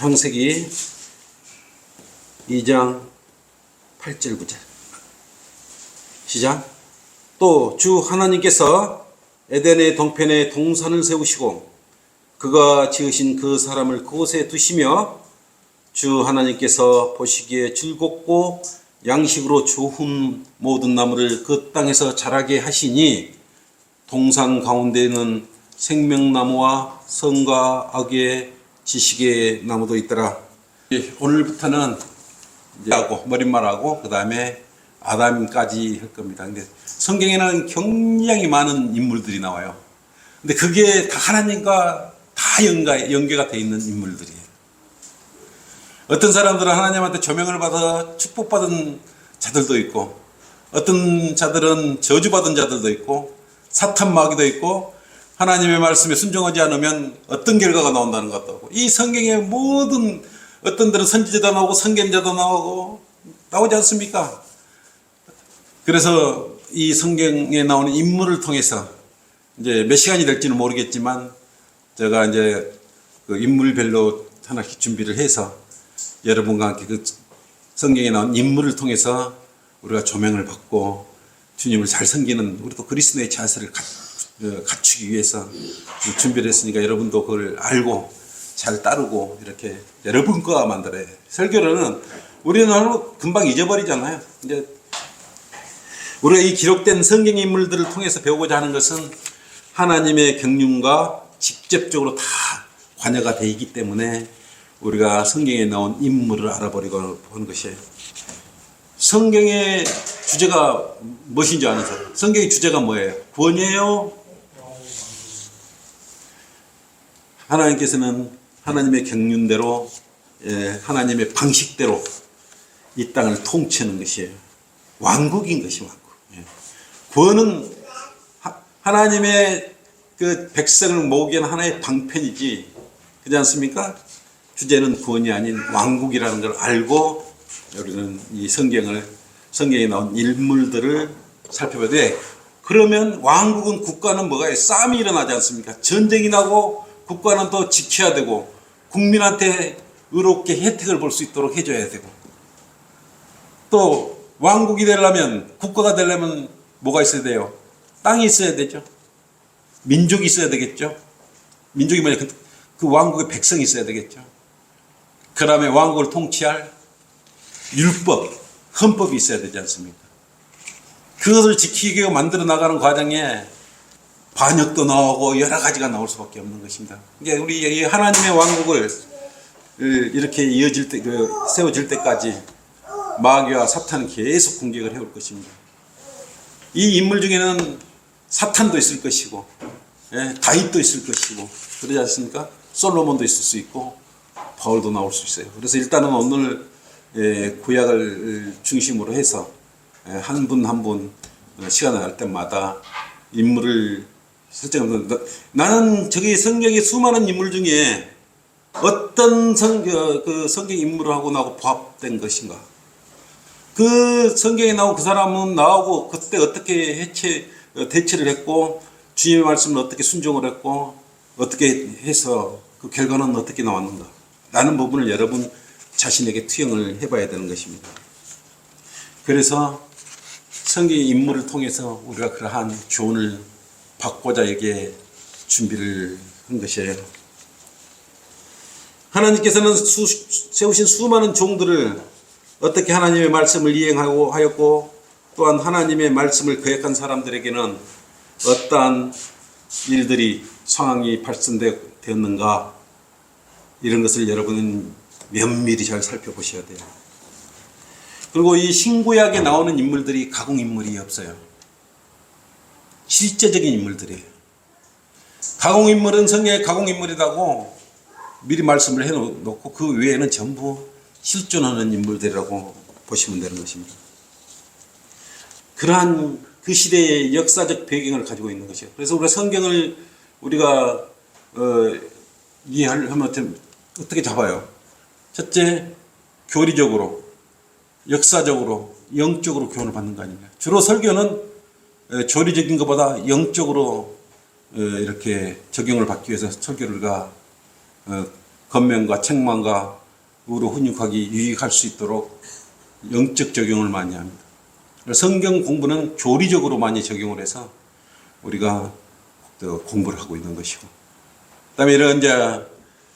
창세기 2장 8절 9절 시작. 또 주 하나님께서 에덴의 동편에 동산을 세우시고 그가 지으신 그 사람을 그곳에 두시며 주 하나님께서 보시기에 즐겁고 양식으로 좋은 모든 나무를 그 땅에서 자라게 하시니 동산 가운데에는 생명나무와 선과 악의 지식의 나무도 있더라. 오늘부터는 하고 머릿말하고 그 다음에 아담까지 할 겁니다. 근데 성경에는 굉장히 많은 인물들이 나와요. 근데 그게 다 하나님과 다 연계가 되어 있는 인물들이에요. 어떤 사람들은 하나님한테 조명을 받아 축복받은 자들도 있고, 어떤 자들은 저주받은 자들도 있고, 사탄 마귀도 있고, 하나님의 말씀에 순종하지 않으면 어떤 결과가 나온다는 것도 없고, 이 성경에 모든 어떤 데는 선지자도 나오고 선견자도 나오지 않습니까? 그래서 이 성경에 나오는 인물을 통해서 이제 몇 시간이 될지는 모르겠지만 제가 이제 그 인물별로 하나씩 준비를 해서 여러분과 함께 그 성경에 나온 인물을 통해서 우리가 조명을 받고 주님을 잘 섬기는 우리도 그리스도의 자세를 갖추기 위해서 준비를 했으니까 여러분도 그걸 알고 잘 따르고 이렇게 여러분 거가 만들어야 돼요. 설교는 우리는 금방 잊어버리잖아요. 이제 우리가 이 기록된 성경 인물들을 통해서 배우고자 하는 것은 하나님의 경륜과 직접적으로 다 관여가 되어 있기 때문에 우리가 성경에 나온 인물을 알아버리고 하는 것이에요. 성경의 주제가 무엇인지 아세요? 성경의 주제가 뭐예요? 구원이에요? 하나님께서는 하나님의 경륜대로 하나님의 방식대로 이 땅을 통치하는 것이에요. 왕국인 것이 왕국. 구원은 하나님의 그 백성을 모으기 위한 하나의 방편이지, 그렇지 않습니까? 주제는 구원이 아닌 왕국이라는 걸 알고 우리는 이 성경에 나온 인물들을 살펴봐야 돼. 그러면 왕국은 국가는 뭐가 싸움이 일어나지 않습니까? 전쟁이 나고 국가는 또 지켜야 되고 국민한테 의롭게 혜택을 볼 수 있도록 해줘야 되고, 또 왕국이 되려면 국가가 되려면 뭐가 있어야 돼요? 땅이 있어야 되죠. 민족이 있어야 되겠죠. 민족이 뭐냐? 그 왕국의 백성이 있어야 되겠죠. 그 다음에 왕국을 통치할 율법, 헌법이 있어야 되지 않습니까? 그것을 지키기 위해 만들어 나가는 과정에 반역도 나오고 여러 가지가 나올 수밖에 없는 것입니다. 이게 우리 하나님의 왕국을 이렇게 세워질 때까지 마귀와 사탄은 계속 공격을 해올 것입니다. 이 인물 중에는 사탄도 있을 것이고, 다윗도 있을 것이고, 그러지 않습니까? 솔로몬도 있을 수 있고, 바울도 나올 수 있어요. 그래서 일단은 오늘 구약을 중심으로 해서 한 분 한 분 시간을 할 때마다 인물을 설정합니다. 나는 저기 성경의 수많은 인물 중에 어떤 성경 인물하고 나하고 부합된 것인가? 그 성경에 나오고 그 사람은 나하고 그때 어떻게 대처를 했고 주님의 말씀을 어떻게 순종을 했고 어떻게 해서 그 결과는 어떻게 나왔는가? 라는 부분을 여러분 자신에게 투영을 해봐야 되는 것입니다. 그래서 성경의 인물을 통해서 우리가 그러한 교훈을 받고자 여기에 준비를 한 것이에요. 하나님께서는 세우신 수많은 종들을 어떻게 하나님의 말씀을 이행하고 하였고, 또한 하나님의 말씀을 거역한 사람들에게는 어떠한 일들이 상황이 발생되었는가, 이런 것을 여러분은 면밀히 잘 살펴보셔야 돼요. 그리고 이 신구약에 나오는 인물들이 가공인물이 없어요. 실제적인 인물들이에요. 가공인물은 성경의 가공인물이라고 미리 말씀을 해놓고 그 외에는 전부 실존하는 인물들이라고 보시면 되는 것입니다. 그러한 그 시대의 역사적 배경을 가지고 있는 것이에요. 그래서 우리가 성경을 우리가 이해하려면 어떻게 잡아요? 첫째, 교리적으로, 역사적으로, 영적으로 교훈을 받는 거 아닙니까? 주로 설교는 교리적인 것보다 영적으로 이렇게 적용을 받기 위해서 설교가 건면과 책망과 우로 훈육하기 유익할 수 있도록 영적 적용을 많이 합니다. 성경 공부는 교리적으로 많이 적용을 해서 우리가 공부를 하고 있는 것이고, 그다음에 이런 이제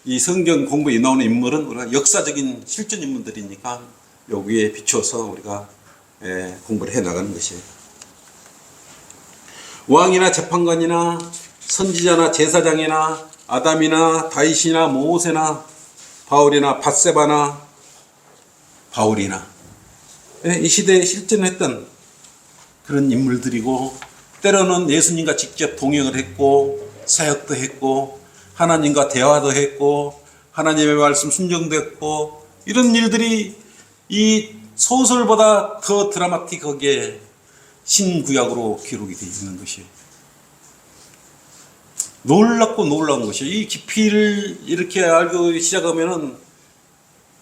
이 성경 공부에 나오는 인물은 우리가 역사적인 실존 인물들이니까 여기에 비추어서 우리가 공부를 해 나가는 것이에요. 왕이나 재판관이나 선지자나 제사장이나 아담이나 다윗이나 모세나 바울이나 밧세바나 바울이나 이 시대에 실존했던 그런 인물들이고, 때로는 예수님과 직접 동행을 했고 사역도 했고 하나님과 대화도 했고 하나님의 말씀 순종도 했고, 이런 일들이 이 소설보다 더 드라마틱하게 신구약으로 기록이 되어 있는 것이에요. 놀랍고 놀라운 것이에요. 이 깊이를 이렇게 알고 시작하면은,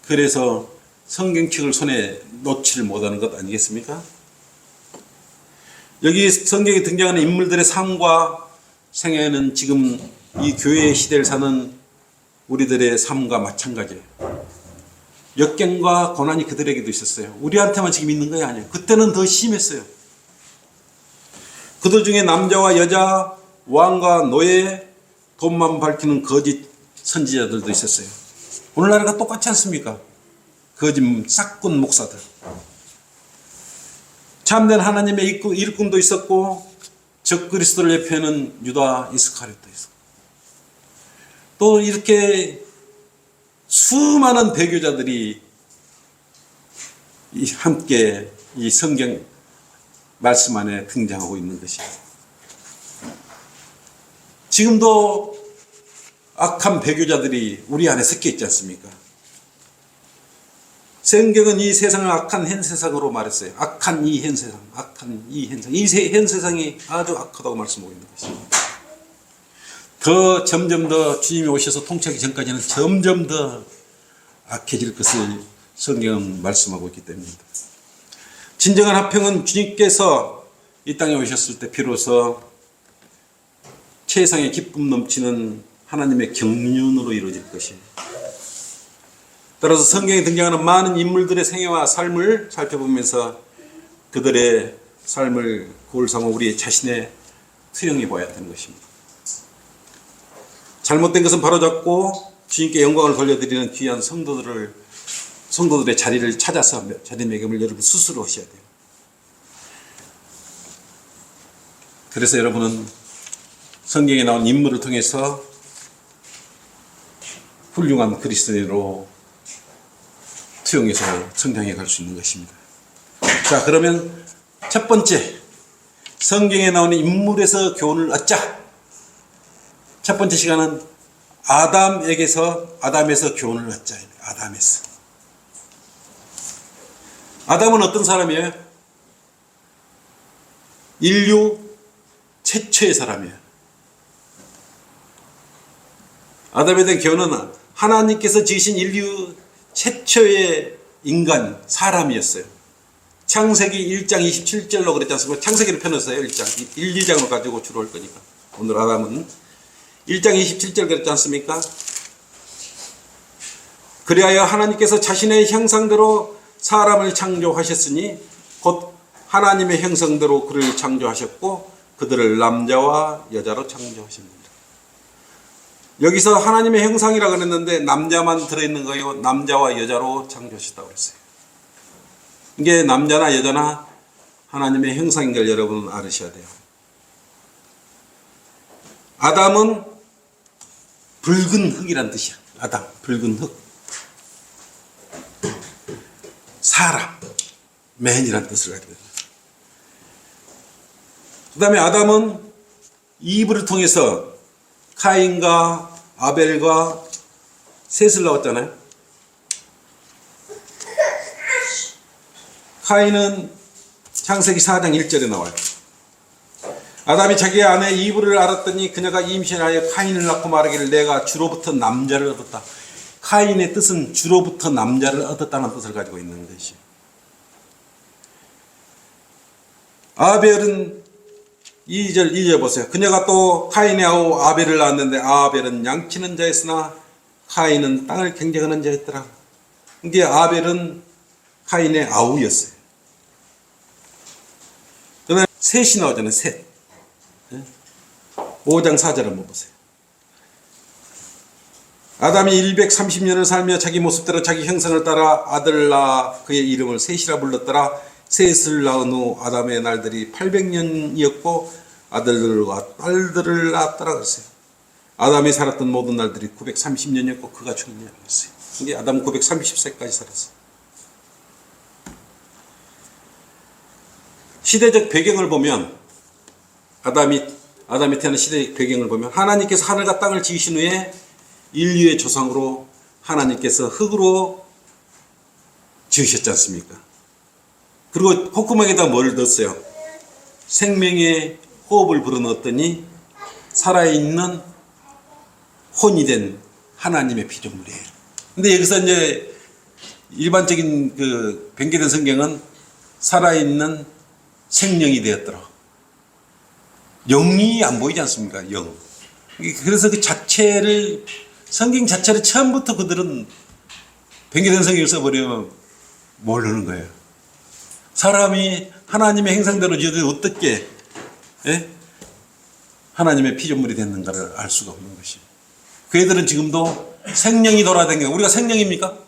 그래서 성경책을 손에 놓지를 못하는 것 아니겠습니까? 여기 성경에 등장하는 인물들의 삶과 생애는 지금 이 교회 시대를 사는 우리들의 삶과 마찬가지예요. 역경과 고난이 그들에게도 있었어요. 우리한테만 지금 있는 거 아니에요. 그때는 더 심했어요. 그들 중에 남자와 여자, 왕과 노예, 돈만 밝히는 거짓 선지자들도 있었어요. 오늘날과 똑같지 않습니까? 거짓 싹군 목사들. 참된 하나님의 일꾼도 있었고 적그리스도를 예표하는 유다 이스카리ot도 있었고, 또 이렇게 수많은 배교자들이 함께 이 성경 말씀 안에 등장하고 있는 것이에요. 지금도 악한 배교자들이 우리 안에 섞여 있지 않습니까? 성경은 이 세상을 악한 현 세상으로 말했어요. 악한 이 현 세상, 악한 이 현 세상. 이 현 세상이 아주 악하다고 말씀하고 있는 것입니다. 더 점점 더 주님이 오셔서 통치하기 전까지는 점점 더 악해질 것을 성경은 말씀하고 있기 때문입니다. 진정한 화평은 주님께서 이 땅에 오셨을 때 비로소 세상에 기쁨 넘치는 하나님의 경륜으로 이루어질 것이에요. 따라서 성경에 등장하는 많은 인물들의 생애와 삶을 살펴보면서 그들의 삶을 거울 삼아 우리 자신의 투영해 봐야 되는 것입니다. 잘못된 것은 바로잡고 주님께 영광을 돌려드리는 귀한 성도들의 자리를 찾아서 자리매김을 여러분 스스로 하셔야 돼요. 그래서 여러분은 성경에 나온 인물을 통해서 훌륭한 그리스도인으로 투영해서 성장해 갈 수 있는 것입니다. 자, 그러면 첫 번째, 성경에 나오는 인물에서 교훈을 얻자. 첫 번째 시간은 아담에서 교훈을 얻자. 아담은 어떤 사람이에요? 인류 최초의 사람이에요. 아담에 대한 교훈은 하나님께서 지으신 인류 최초의 인간, 사람이었어요. 창세기 1장 27절로 그랬지 않습니까? 창세기를 펴놓았어요. 1장. 1, 2장으로 가지고 주로 할 거니까. 오늘 아담은 1장 27절 그랬지 않습니까? 그리하여 하나님께서 자신의 형상대로 사람을 창조하셨으니 곧 하나님의 형상대로 그를 창조하셨고 그들을 남자와 여자로 창조하십니다. 여기서 하나님의 형상이라고 그랬는데 남자만 들어있는 거예요? 남자와 여자로 창조하셨다고 그랬어요. 이게 남자나 여자나 하나님의 형상인 걸 여러분은 알으셔야 돼요. 아담은 붉은 흙이란 뜻이야. 아담, 붉은 흙. 사람, 맨이란 뜻을 가지고 있어요. 그 다음에 아담은 이브를 통해서 카인과 아벨과 셋을 낳았잖아요. 카인은 창세기 4장 1절에 나와요. 아담이 자기 아내 이브를 알았더니 그녀가 임신하여 카인을 낳고 말하기를 내가 주로부터 남자를 얻었다. 카인의 뜻은 주로부터 남자를 얻었다는 뜻을 가지고 있는 것이에요. 아벨은 2절 보세요. 그녀가 또 카인의 아우 아벨을 낳았는데 아벨은 양치는 자였으나 카인은 땅을 경작하는 자였더라. 이게 아벨은 카인의 아우였어요. 그다음에 셋이 나오잖아요. 셋. 5장 4절 한번 보세요. 아담이 130년을 살며 자기 모습대로 자기 형상을 따라 아들을 낳아 그의 이름을 셋이라 불렀더라. 셋을 낳은 후 아담의 날들이 800년이었고 아들들과 딸들을 낳았더라 그랬어요. 아담이 살았던 모든 날들이 930년이었고 그가 죽느냐 그랬어요. 이게 아담 930세까지 살았어요. 시대적 배경을 보면 아담이 태어난 시대적 배경을 보면 하나님께서 하늘과 땅을 지으신 후에 인류의 조상으로 하나님께서 흙으로 지으셨지 않습니까? 그리고 콧구멍에다 뭘 넣었어요? 생명의 호흡을 불어넣었더니 살아있는 혼이 된 하나님의 피조물이에요. 근데 여기서 이제 일반적인 그 변개된 성경은 살아있는 생명이 되었더라. 영이 안 보이지 않습니까? 영. 그래서 그 자체를 성경 자체를 처음부터 그들은 변개된 성경을 써버리면 모르는 거예요. 사람이 하나님의 형상대로 지어도 어떻게 하나님의 피조물이 됐는가를 알 수가 없는 것이. 그 애들은 지금도 생명이 돌아다니는 우리가 생명입니까?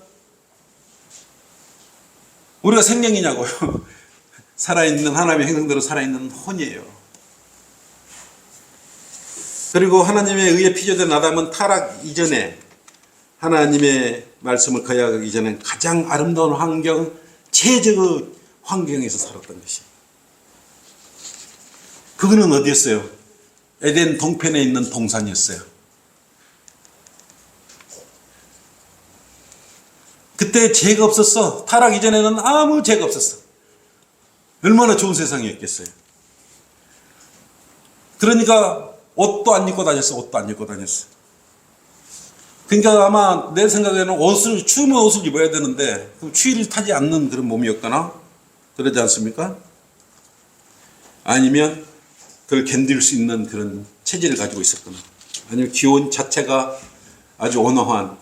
우리가 생명이냐고요. 살아있는 하나님의 형상대로 살아있는 혼이에요. 그리고 하나님의 의에 피조된 아담은 타락 이전에 하나님의 말씀을 거역하기 전에 가장 아름다운 환경, 최적의 환경에서 살았던 것이. 그거는 어디였어요? 에덴 동편에 있는 동산이었어요. 그때 죄가 없었어. 타락 이전에는 아무 죄가 없었어. 얼마나 좋은 세상이었겠어요. 그러니까 옷도 안 입고 다녔어. 옷도 안 입고 다녔어. 그러니까 아마 내 생각에는 추우면 옷을 입어야 되는데 추위를 타지 않는 그런 몸이었거나 그러지 않습니까? 아니면 그걸 견딜 수 있는 그런 체질을 가지고 있었거나 아니면 기온 자체가 아주 온화한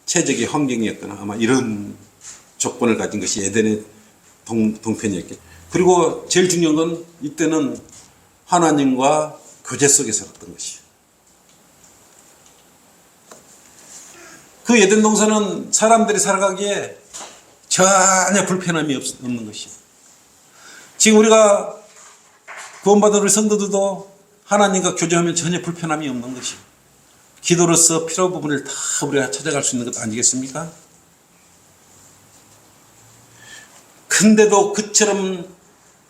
최적의 환경이었거나 아마 이런 조건을 가진 것이 에덴의 동편이었겠죠. 그리고 제일 중요한 건 이때는 하나님과 교제 속에 살았던 것이에요. 그 에덴 동산은 사람들이 살아가기에 전혀 불편함이 없는 것이에요. 지금 우리가 구원받은 우리 성도들도 하나님과 교제하면 전혀 불편함이 없는 것이에요. 기도로서 필요 부분을 다 우리가 찾아갈 수 있는 것 아니겠습니까? 근데도 그처럼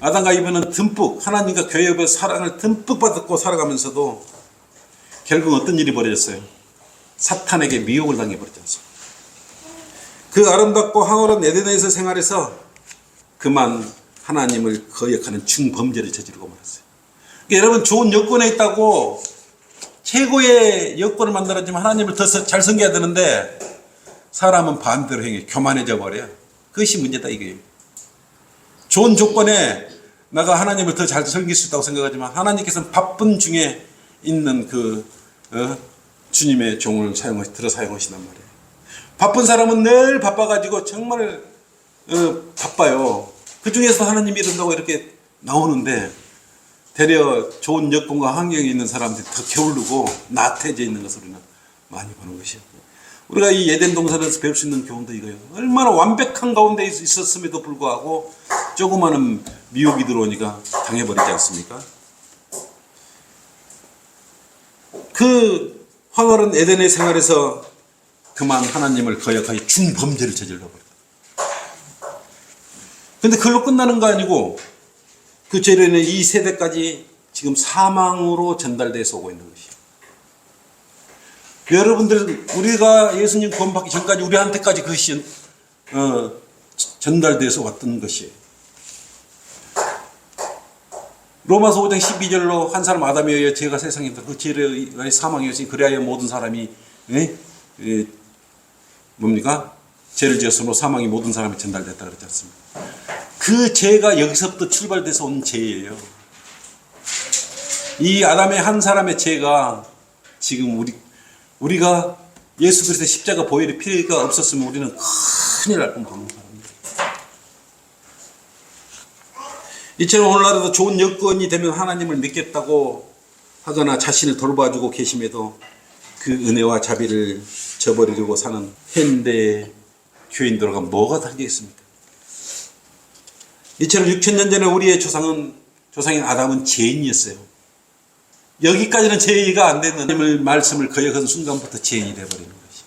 아담과 이브는 듬뿍 하나님과 교회의 사랑을 듬뿍 받고 살아가면서도 결국 어떤 일이 벌어졌어요? 사탄에게 미혹을 당해버리지 않습니까? 그 아름답고 황홀한 에덴에서 생활해서 그만 하나님을 거역하는 중범죄를 저지르고 말았어요. 그러니까 여러분 좋은 여건에 있다고 최고의 여건을 만들었지만 하나님을 더 잘 섬겨야 되는데 사람은 반대로 행해 교만해져 버려요. 그것이 문제다 이거예요. 좋은 조건에 내가 하나님을 더 잘 섬길 수 있다고 생각하지만 하나님께서는 바쁜 중에 있는 주님의 종을 들어 사용하신단 말이에요. 바쁜 사람은 늘 바빠가지고 정말 바빠요. 그 중에서 하나님 이른다고 이렇게 나오는데 되려 좋은 여건과 환경에 있는 사람들이 더 게으르고 나태해져 있는 것을 우리는 많이 보는 것이에요. 우리가 이 에덴 동산에서 배울 수 있는 교훈도 이거예요. 얼마나 완벽한 가운데 있었음에도 불구하고 조그마한 미혹이 들어오니까 당해버리지 않습니까? 그 황홀한 에덴의 생활에서 그만 하나님을 거역하여 중범죄를 저질러 버렸다. 근데 그걸로 끝나는 거 아니고 그 죄로 인해 이 세대까지 지금 사망으로 전달돼서 오고 있는 것이에요. 여러분들 우리가 예수님 구원받기 전까지 우리한테까지 그것이 전달돼서 왔던 것이에요. 로마서 5장 12절로 한 사람 아담에 의해 죄가 세상에 있다. 그 죄로 인해 사망이었으니 그리하여 모든 사람이 뭡니까? 죄를 지었으므로 사망이 모든 사람에 전달됐다 그러지 않습니까? 그 죄가 여기서부터 출발돼서 온 죄예요. 이 아담의 한 사람의 죄가 지금 우리가 예수 그리스도의 십자가 보혈의 피가 없었으면 우리는 큰일 날 뻔합니다. 이처럼 오늘날에도 좋은 여건이 되면 하나님을 믿겠다고 하거나 자신을 돌봐주고 계심에도 그 은혜와 자비를 저버리려고 사는 현대 교인들과 뭐가 다르겠습니까? 이처럼 6,000년 전에 우리의 조상인 아담은 죄인이었어요. 여기까지는 죄가 안 되는 하나님의 말씀을 거역한 순간부터 죄인이 되어버리는 것이.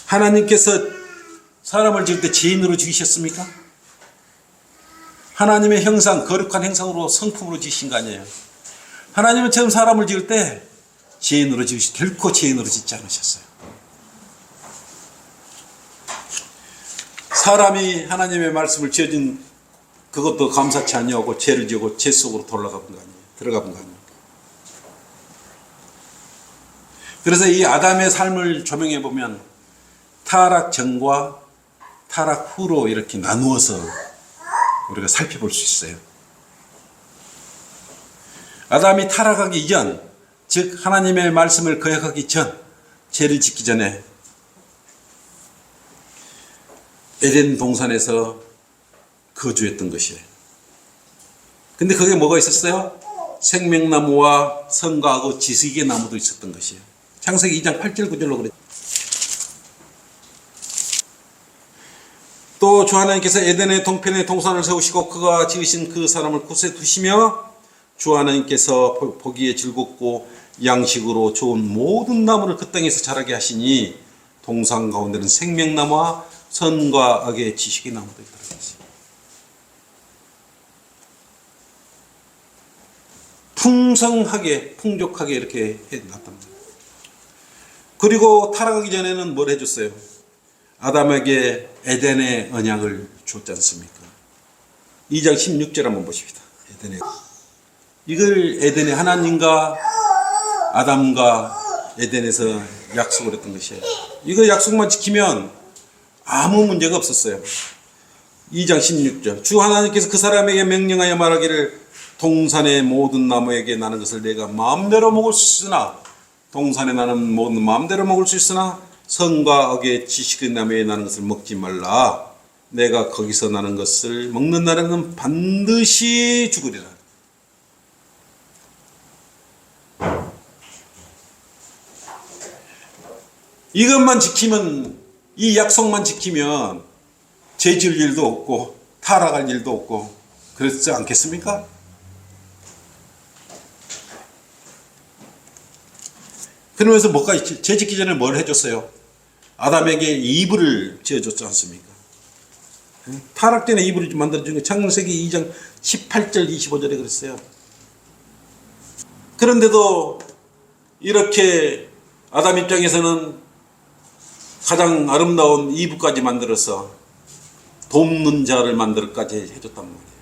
하나님께서 사람을 지을 때 죄인으로 지으셨습니까? 하나님의 형상, 거룩한 형상으로 성품으로 지으신 거 아니에요. 하나님은 처음 사람을 지을 때 죄인으로 결코 죄인으로 짓지 않으셨어요. 사람이 하나님의 말씀을 지어진 그것도 감사치 아니하고 죄를 지고 죄 속으로 들어가본 거 아니에요. 그래서 이 아담의 삶을 조명해 보면 타락 전과 타락 후로 이렇게 나누어서 우리가 살펴볼 수 있어요. 아담이 타락하기 이전, 즉 하나님의 말씀을 거역하기 전, 죄를 짓기 전에 에덴 동산에서 거주했던 것이에요. 근데 거기에 뭐가 있었어요? 생명나무와 선과하고 지식의 나무도 있었던 것이에요. 창세기 2장 8절 9절로 그랬죠. 또 주 하나님께서 에덴의 동편에 동산을 세우시고 그가 지으신 그 사람을 곳에 두시며 주 하나님께서 보기에 즐겁고 양식으로 좋은 모든 나무를 그 땅에서 자라게 하시니 동산 가운데는 생명나무와 선과 악의 지식의 나무도 있더라. 풍성하게 풍족하게 이렇게 해놨답니다. 그리고 타락하기 전에는 뭘 해줬어요? 아담에게 에덴의 언약을 줬지 않습니까? 2장 16절 한번 보십시다. 이걸 에덴의 하나님과 아담과 에덴에서 약속을 했던 것이에요. 이거 약속만 지키면 아무 문제가 없었어요. 2장 16절 주 하나님께서 그 사람에게 명령하여 말하기를 동산의 모든 나무에게 나는 것을 내가 마음대로 먹을 수 있으나 동산에 나는 모든 마음대로 먹을 수 있으나 선과 악의 지식의 나무에 나는 것을 먹지 말라. 내가 거기서 나는 것을 먹는 날에는 반드시 죽으리라. 이것만 지키면, 이 약속만 지키면 죄 지을 일도 없고 타락할 일도 없고 그렇지 않겠습니까? 그러면서 뭐가 있지? 죄 짓기 전에 뭘 해줬어요? 아담에게 이불을 지어줬지 않습니까? 타락 전에 이불을 만들어준 게 창세기 2장 18절 25절에 그랬어요. 그런데도 이렇게 아담 입장에서는 가장 아름다운 이불까지 만들어서 돕는 자를 만들까지 해줬단 말이에요.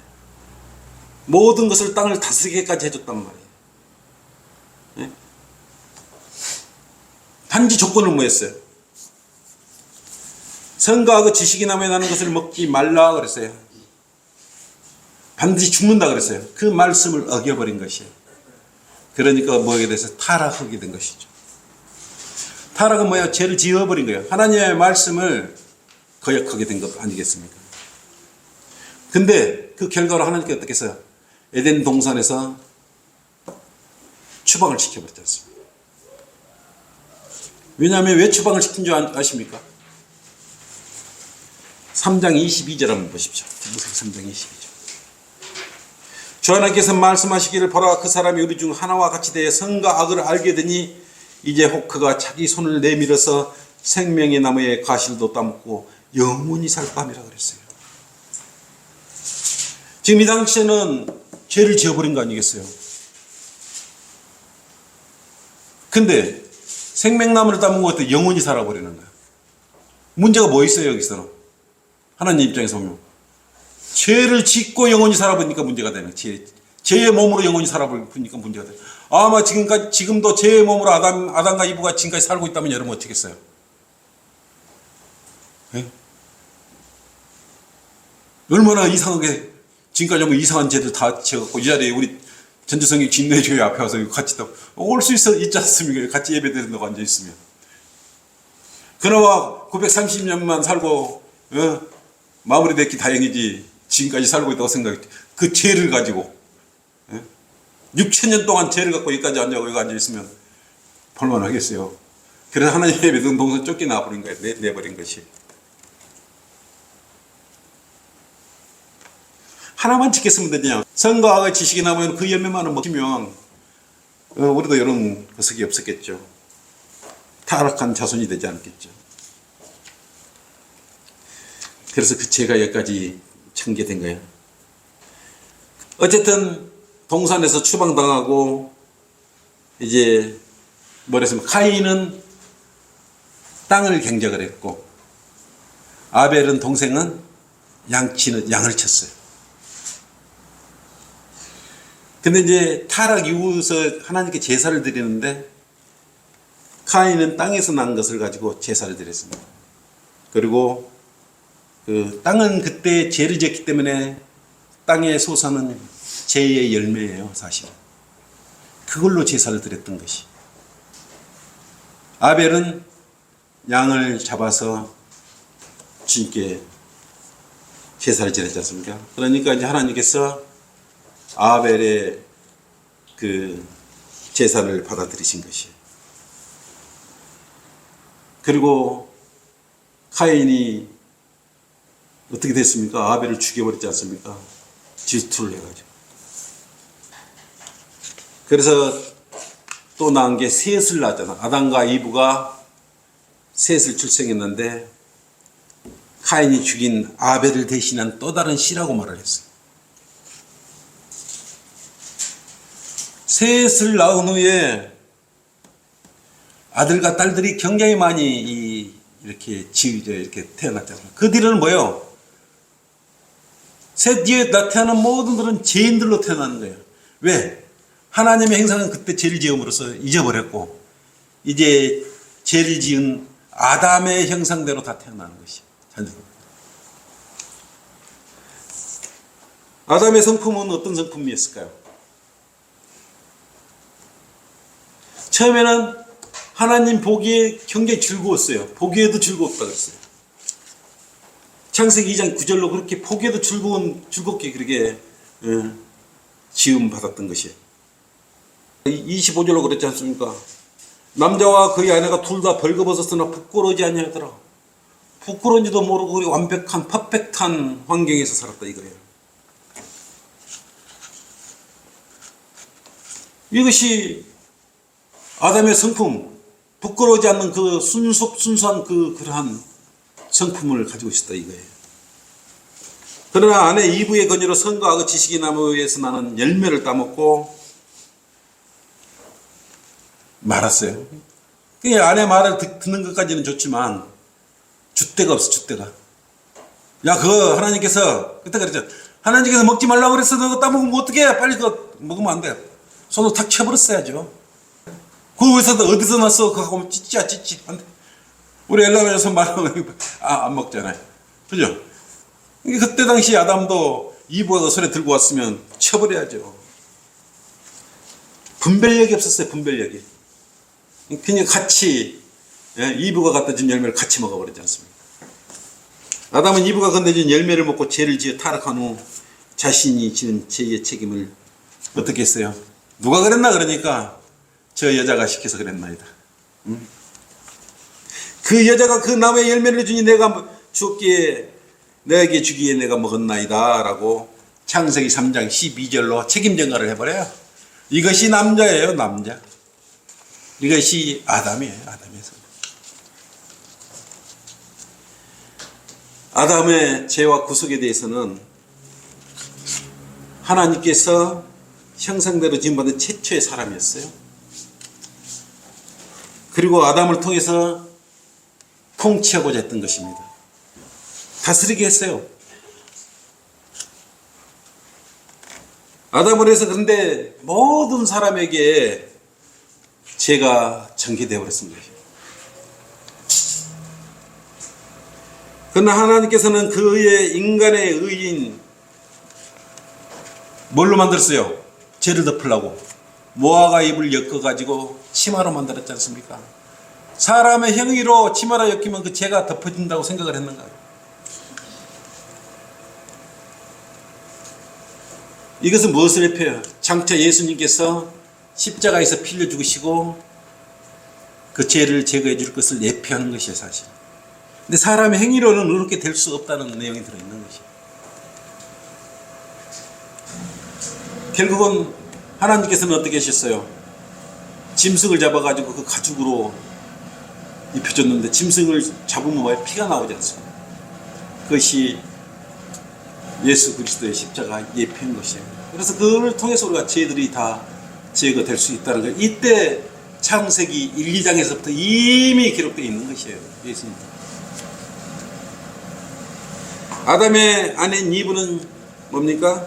모든 것을 땅을 다스리게까지 해줬단 말이에요. 네? 단지 조건은 뭐였어요? 선과 악의 지식이 나무에 나는 것을 먹지 말라 그랬어요. 반드시 죽는다 그랬어요. 그 말씀을 어겨버린 것이에요. 그러니까 뭐에 대해서 타락하게 된 것이죠. 타락은 뭐예요? 죄를 지어버린 거예요. 하나님의 말씀을 거역하게 된 것 아니겠습니까? 근데 그 결과로 하나님께서 어떻게 했어요? 에덴 동산에서 추방을 시켜버렸지 않습니까? 왜냐하면 왜 추방을 시킨 줄 아십니까? 3장 22절 한번 보십시오. 창세기 3장 22절. 주 하나님께서 말씀하시기를 보라 그 사람이 우리 중 하나와 같이 되어 선과 악을 알게 되니 이제 혹 그가 자기 손을 내밀어서 생명의 나무에 가실도 따먹고 영원히 살 밤이라 그랬어요. 지금 이 당시에는 죄를 지어버린 거 아니겠어요? 근데 생명나무를 따먹은 것도 영원히 살아버리는 거야. 문제가 뭐 있어요 여기서는? 하나님 입장에서 보면 죄를 짓고 영원히 살아보니까 문제가 되는 거예요. 죄의 몸으로 영원히 살아보니까 문제가 돼요. 아마 지금도 죄의 몸으로 아담과 이브가 지금까지 살고 있다면 여러분 어떻겠어요? 네? 얼마나 이상하게 지금까지 뭐 이상한 죄들 다 지어갖고 이 자리에 우리 전지성이 진내교회 앞에 와서 같이 올 수 있지 않습니까? 같이 예배 드린다고 앉아 있으면. 그나마 930년만 살고 마무리됐기 다행이지 지금까지 살고 있다고 생각했지. 그 죄를 가지고 6,000년 동안 죄를 갖고 여기까지 여기 앉아 있으면 볼만하겠어요. 그래서 하나님 예배 드린 동생 쫓겨나버린 거예요. 내버린 것이. 하나만 지켰으면 되냐. 선과 악의 지식이 나면 그 열매만을 먹히면 우리도 이런 것이 없었겠죠. 타락한 자손이 되지 않겠죠. 그래서 그 죄가 여기까지 참게된 거예요. 어쨌든 동산에서 추방당하고 이제 뭐랬으면 카인은 땅을 경작을 했고 아벨은 동생은 양을 쳤어요. 근데 이제 타락 이후서 하나님께 제사를 드리는데 카인은 땅에서 난 것을 가지고 제사를 드렸습니다. 그리고 그 땅은 그때 죄를 지었기 때문에 땅의 소산은 죄의 열매예요, 사실은. 그걸로 제사를 드렸던 것이. 아벨은 양을 잡아서 주님께 제사를 지냈지 않습니까? 그러니까 이제 하나님께서 아벨의 그 제사를 받아들이신 것이에요. 그리고 카인이 어떻게 됐습니까? 아벨을 죽여버렸지 않습니까? 질투를 해가지고. 그래서 또 낳은 게 셋을 낳았잖아. 아담과 이브가 셋을 출생했는데 카인이 죽인 아벨을 대신한 또 다른 씨라고 말을 했어요. 셋을 낳은 후에 아들과 딸들이 굉장히 많이 이렇게 태어났잖아요. 그 뒤로는 뭐예요? 셋 뒤에 태어난 모든들은 죄인들로 태어나는 거예요. 왜? 하나님의 행상은 그때 죄를 지음으로써 잊어버렸고 이제 죄를 지은 아담의 형상대로 다 태어나는 것이. 아담의 성품은 어떤 성품이었을까요? 처음에는 하나님 보기에 굉장히 즐거웠어요. 보기에도 즐겁다 그랬어요. 창세기 2장 9절로 그렇게 보기에도 즐겁게 그렇게 지음 받았던 것이에요. 25절로 그랬지 않습니까? 남자와 그의 아내가 둘 다 벌거벗었으나 부끄러워하지 아니하더라. 부끄러운지도 모르고 우리 완벽한 퍼펙트한 환경에서 살았다 이거예요. 이것이 아담의 성품, 부끄러워하지 않는 그 순수한 그러한 성품을 가지고 있었다 이거예요. 그러나 아내 이브의 권유로 선과 악의 지식이 나무에서 나는 열매를 따먹고 말았어요. 그 아내 말을 듣는 것까지는 좋지만 줏대가 없어, 줏대가. 야, 그거 하나님께서 그때 그랬죠. 하나님께서 먹지 말라고 그랬어. 너 따먹으면 어떡해? 빨리 그거 먹으면 안 돼. 손으로 탁 쳐버렸어야죠. 그거 어디서 났어? 그거 하면 찢지야, 찢지. 안 돼. 우리 엘라베에서 말하면 안 먹잖아요. 그죠? 그때 당시 아담도 이브가 손에 들고 왔으면 쳐버려야죠. 분별력이 없었어요, 분별력이. 그냥 같이, 이브가 갖다 준 열매를 같이 먹어버리지 않습니까? 아담은 이브가 건네준 열매를 먹고 죄를 지어 타락한 후 자신이 지은 죄의 책임을 어떻게 했어요? 누가 그랬나 그러니까 저 여자가 시켜서 그랬나이다. 그 여자가 그 나무의 열매를 주니 내가 주었기에 내게 주기에 내가 먹었나이다 라고 창세기 3장 12절로 책임 전가를 해버려요. 이것이 남자예요, 남자. 이것이 아담이에요, 아담의 성. 아담의 죄와 구속에 대해서는 하나님께서 형상대로 지음받은 최초의 사람이었어요. 그리고 아담을 통해서 통치하고자 했던 것입니다. 다스리게 했어요. 아담을 해서 그런데 모든 사람에게 죄가 전개되어 버렸습니다. 그러나 하나님께서는 그의 인간의 의인 뭘로 만들었어요? 죄를 덮으려고 모아가 입을 엮어가지고 치마로 만들었지 않습니까? 사람의 행위로 치마로 엮이면 그 죄가 덮어진다고 생각을 했는가? 이것은 무엇을 예표해요? 장차 예수님께서 십자가에서 피 흘려 죽으시고 그 죄를 제거해 줄 것을 예표하는 것이에요, 사실. 근데 사람의 행위로는 그렇게 될 수 없다는 내용이 들어있는 것이에요. 결국은 하나님께서는 어떻게 하셨어요? 짐승을 잡아가지고 그 가죽으로 입혀줬는데 짐승을 잡으면 왜 피가 나오지 않습니까? 그것이 예수 그리스도의 십자가 예표인 것이에요. 그래서 그걸 통해서 우리가 죄들이 다 제거될 수 있다는 거예요. 이때 창세기 1, 2장에서부터 이미 기록되어 있는 것이에요. 예수님. 아담의 아내인 이브는 뭡니까?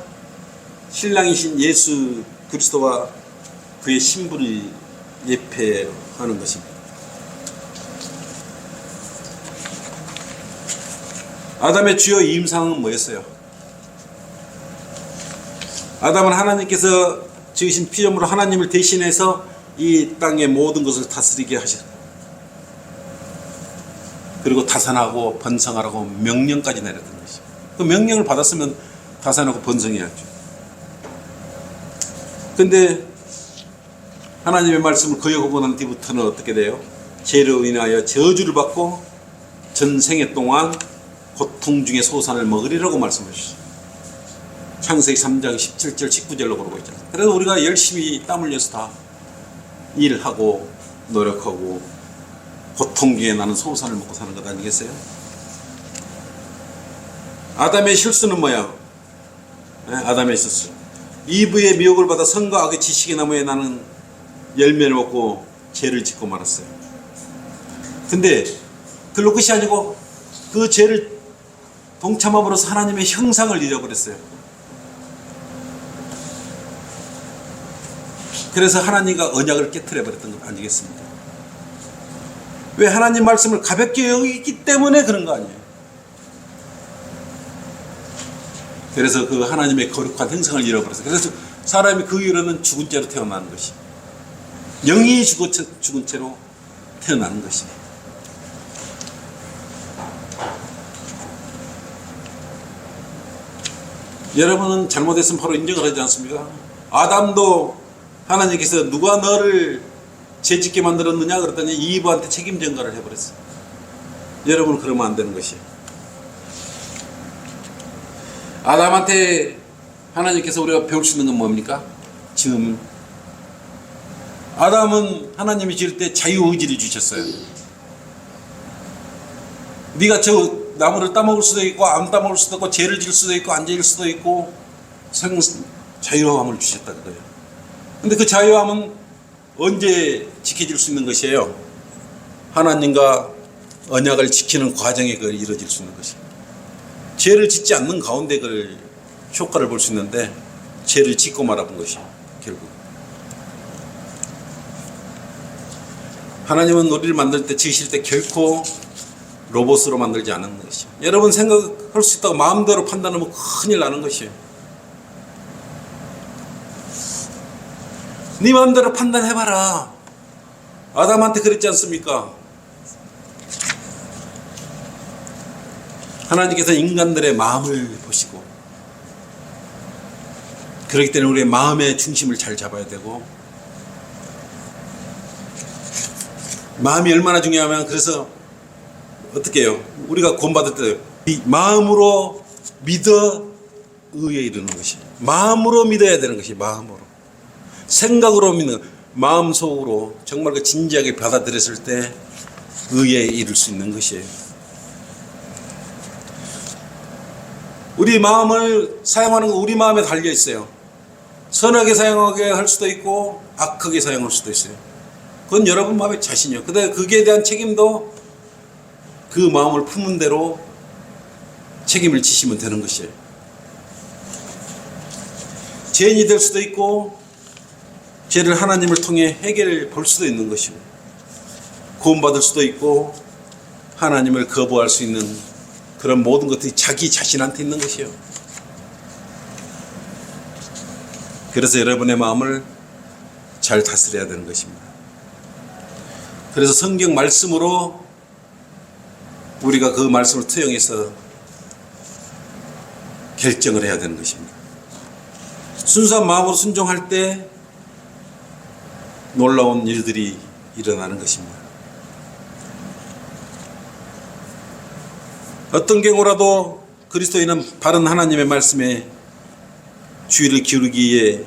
신랑이신 예수 그리스도와 그의 신부를 예표하는 것입니다. 아담의 주요 임상은 뭐였어요? 아담은 하나님께서 지으신 피조물로 하나님을 대신해서 이 땅의 모든 것을 다스리게 하셨어요. 그리고 다산하고 번성하라고 명령까지 내렸던 것이죠. 그 명령을 받았으면 다산하고 번성해야죠. 근데 하나님의 말씀을 거역하고 난 뒤부터는 어떻게 돼요? 죄로 인하여 저주를 받고 전생애 동안 고통 중에 소산을 먹으리라고 말씀하셨어요. 창세기 3장 17절 19절로 그러고 있잖아요. 그래서 우리가 열심히 땀 흘려서 다 일하고 노력하고 고통 중에 나는 소산을 먹고 사는 것 아니겠어요? 아담의 실수는 뭐야? 아담의 실수. 이브의 미혹을 받아 선과 악의 지식의 나무에 나는 열매를 먹고 죄를 짓고 말았어요. 근데 그걸로 끝이 아니고 그 죄를 동참함으로써 하나님의 형상을 잃어버렸어요. 그래서 하나님과 언약을 깨트려버렸던 것 아니겠습니까? 왜? 하나님 말씀을 가볍게 여기기 때문에 그런 거 아니에요. 그래서 그 하나님의 거룩한 형상을 잃어버렸어요. 그래서 사람이 그 이후로는 죽은 채로 태어나는 것이, 영이 죽은 채로 태어나는 것이. 여러분은 잘못했으면 바로 인정을 하지 않습니까? 아담도 하나님께서 누가 너를 죄짓게 만들었느냐 그랬더니 이브한테 책임 전가를 해버렸어요. 여러분은 그러면 안 되는 것이에요. 아담한테 하나님께서 우리가 배울 수 있는 건 뭡니까? 지금 아담은 하나님이 지을 때 자유의지를 주셨어요. 네가 저 나무를 따먹을 수도 있고 안 따먹을 수도 있고 죄를 지을 수도 있고 안 지을 수도 있고 자유함을 주셨다는 거예요. 근데 그 자유함은 언제 지켜질 수 있는 것이에요? 하나님과 언약을 지키는 과정에 그 이루어질 수 있는 것이에요. 죄를 짓지 않는 가운데 그 효과를 볼 수 있는데 죄를 짓고 말아본 것이에요. 결국 하나님은 우리를 만들 때 지으실 때 결코 로봇으로 만들지 않은 것이에요. 여러분 생각할 수 있다고 마음대로 판단하면 큰일 나는 것이에요. 네 마음대로 판단해봐라. 아담한테 그랬지 않습니까? 하나님께서 인간들의 마음을 보시고, 그렇기 때문에 우리의 마음의 중심을 잘 잡아야 되고, 마음이 얼마나 중요하면, 그래서 어떻게 해요? 우리가 구원받을 때 마음으로 믿어 의에 이르는 것이, 마음으로 믿어야 되는 것이, 마음으로. 생각으로 믿는, 마음속으로 정말 그 진지하게 받아들였을 때 의에 이를 수 있는 것이에요. 우리 마음을 사용하는 건 우리 마음에 달려 있어요. 선하게 사용하게 할 수도 있고 악하게 사용할 수도 있어요. 그건 여러분 마음의 자신이요. 근데 거기에 대한 책임도 그 마음을 품은 대로 책임을 지시면 되는 것이에요. 죄인이 될 수도 있고 죄를 하나님을 통해 해결해 볼 수도 있는 것이고, 구원받을 수도 있고 하나님을 거부할 수 있는 그런 모든 것들이 자기 자신한테 있는 것이에요. 그래서 여러분의 마음을 잘 다스려야 되는 것입니다. 그래서 성경 말씀으로 우리가 그 말씀을 투영해서 결정을 해야 되는 것입니다. 순수한 마음으로 순종할 때 놀라운 일들이 일어나는 것입니다. 어떤 경우라도 그리스도인은 바른 하나님의 말씀에 주의를 기울이기에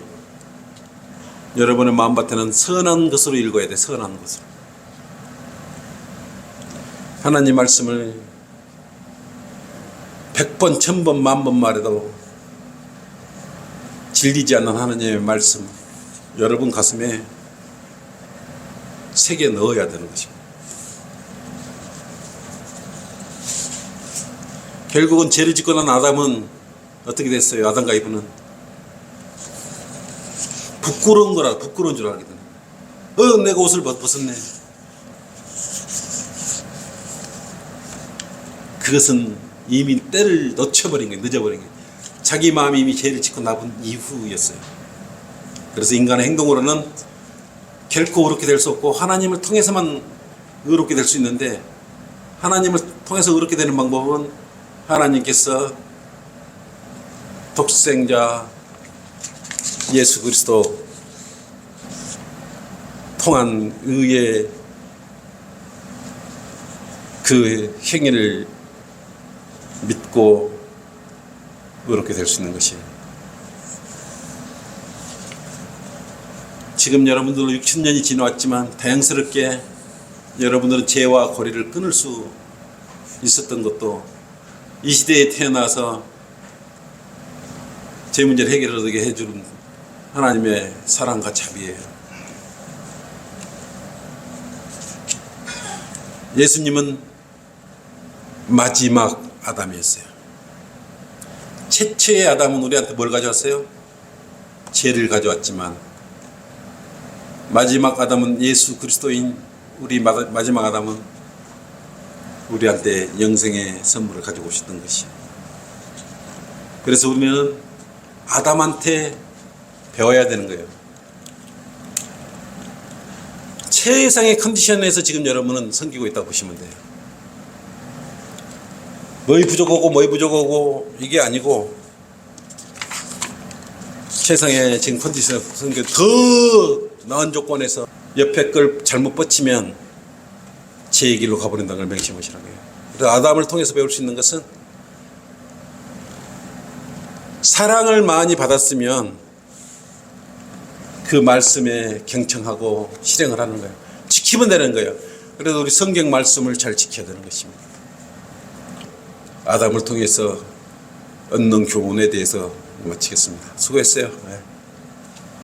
여러분의 마음밭에는 선한 것으로 읽어야 돼. 선한 것으로. 하나님 말씀을 100번, 1000번, 10,000번 말해도 질리지 않는 하나님의 말씀 여러분 가슴에 새겨 넣어야 되는 것입니다. 결국은 죄를 짓고 난 아담은 어떻게 됐어요? 아담과 이브는 부끄러운 줄 알게 되는 거예요. 내가 옷을 벗었네. 그것은 이미 때를 놓쳐버린 거예요. 늦어버린 거예요. 자기 마음이 이미 죄를 짓고 나쁜 이후였어요. 그래서 인간의 행동으로는 결코 의롭게 될 수 없고 하나님을 통해서만 의롭게 될 수 있는데, 하나님을 통해서 의롭게 되는 방법은 하나님께서 독생자 예수 그리스도 통한 의의 그 행위를 믿고 의롭게 될 수 있는 것이에요. 지금 여러분들은 60년이 지나왔지만 다행스럽게 여러분들은 죄와 고리를 끊을 수 있었던 것도 이 시대에 태어나서 죄 문제를 해결하게 해주는 하나님의 사랑과 자비예요. 예수님은 마지막 아담이었어요. 최초의 아담은 우리한테 뭘 가져왔어요? 죄를 가져왔지만 마지막 아담은 예수 그리스도인 우리 마지막 아담은 우리한테 영생의 선물을 가지고 오셨던 것이에요. 그래서 우리는 아담한테 배워야 되는 거예요. 최상의 컨디션에서 지금 여러분은 섬기고 있다고 보시면 돼요. 뭐이 부족하고 이게 아니고 최상의 지금 컨디션에서 섬기고 더 나은 조건에서 옆에 걸 잘못 뻗치면 죄의 길로 가버린다는 걸 명심하시라는 거예요. 그래서 아담을 통해서 배울 수 있는 것은 사랑을 많이 받았으면 그 말씀에 경청하고 실행을 하는 거예요. 지키면 되는 거예요. 그래서 우리 성경 말씀을 잘 지켜야 되는 것입니다. 아담을 통해서 얻는 교훈에 대해서 마치겠습니다. 수고했어요. 네.